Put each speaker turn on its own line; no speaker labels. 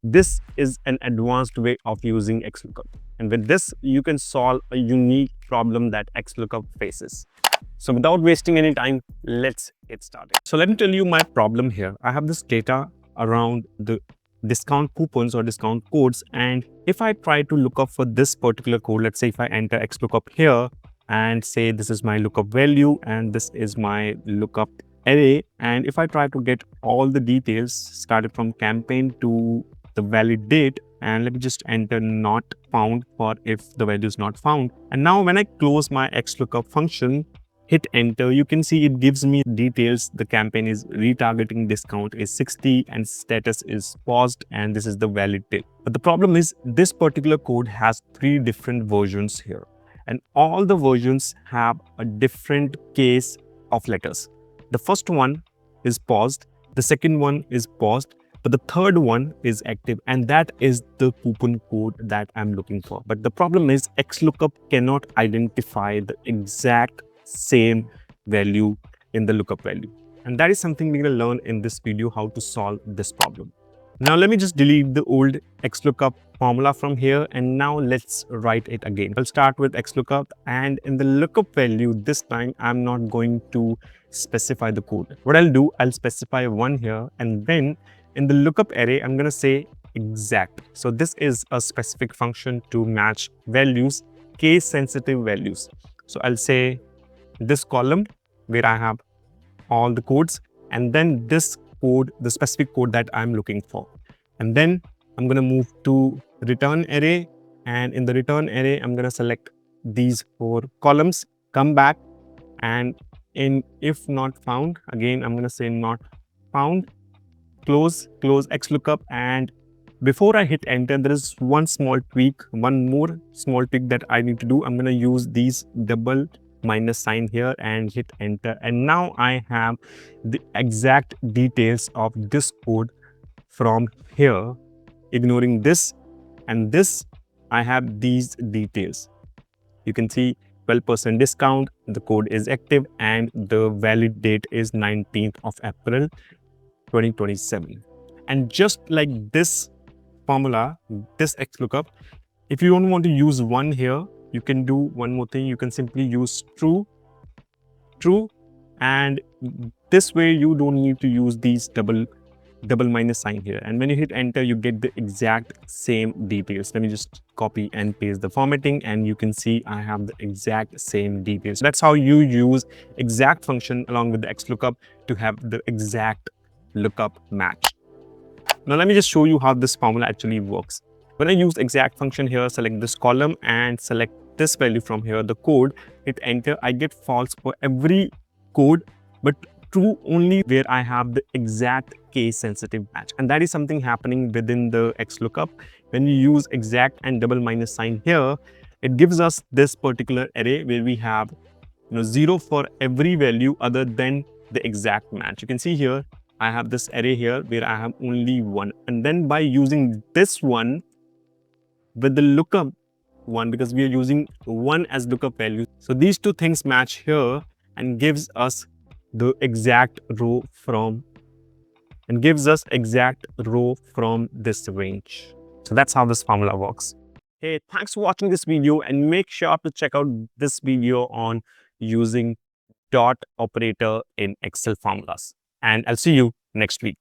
This is an advanced way of using XLOOKUP. And with this, you can solve a unique problem that XLOOKUP faces. So without wasting any time, let's get started. So let me tell you my problem here. I have this data around the discount coupons or discount codes. And if I try to look up for this particular code, let's say if I enter XLOOKUP here and say this is my lookup value and this is my lookup array. And if I try to get all the details started from campaign to the valid date, and let me just enter not found for if the value is not found. And now when I close my XLOOKUP function, hit enter, you can see it gives me details. The campaign is retargeting discount is 60 and status is paused, and this is the valid date. But the problem is this particular code has 3 different versions here, and all the versions have a different case of letters. The first one is paused, the second one is paused, but the third one is active, and that is the coupon code that I'm looking for. But the problem is XLOOKUP cannot identify the exact same value in the lookup value. And that is something we're going to learn in this video, how to solve this problem. Now let me just delete the old XLOOKUP formula from here, and now let's write it again. I'll start with XLOOKUP, and in the lookup value this time I'm not going to specify the code. What I'll do, I'll specify 1 here, and then in the lookup array I'm going to say exact. So this is a specific function to match values, case sensitive values. So I'll say this column where I have all the codes, and then this code, the specific code that I'm looking for. And then I'm going to move to return array, and in the return array I'm going to select these 4 columns, come back, and in if not found, again I'm going to say not found, close XLOOKUP. And before I hit enter, there is one more small tweak that I need to do. I'm going to use these double minus sign here and hit enter, and now I have the exact details of this code from here. Ignoring this and this, I have these details. You can see 12% discount, the code is active, and the valid date is 19th of April 2027. And just like this formula, this XLOOKUP, if you don't want to use 1 here, you can do one more thing. You can simply use true, and this way you don't need to use these double minus sign here. And when you hit enter, you get the exact same details. Let me just copy and paste the formatting, and you can see I have the exact same details. That's how you use exact function along with the XLOOKUP to have the exact lookup match. Now let me just show you how this formula actually works. When I use exact function here, select this column and select this value from here, the code, hit enter, I get false for every code, but true only where I have the exact case sensitive match. And that is something happening within the XLOOKUP. When you use exact and double minus sign here, it gives us this particular array where we have 0 for every value other than the exact match. You can see here, I have this array here where I have only 1. And then by using this one with the lookup one, because we are using 1 as lookup value, so these 2 things match here and gives us the exact row from this range. So that's how this formula works. Hey, thanks for watching this video, and make sure to check out this video on using dot operator in Excel formulas. And I'll see you next week.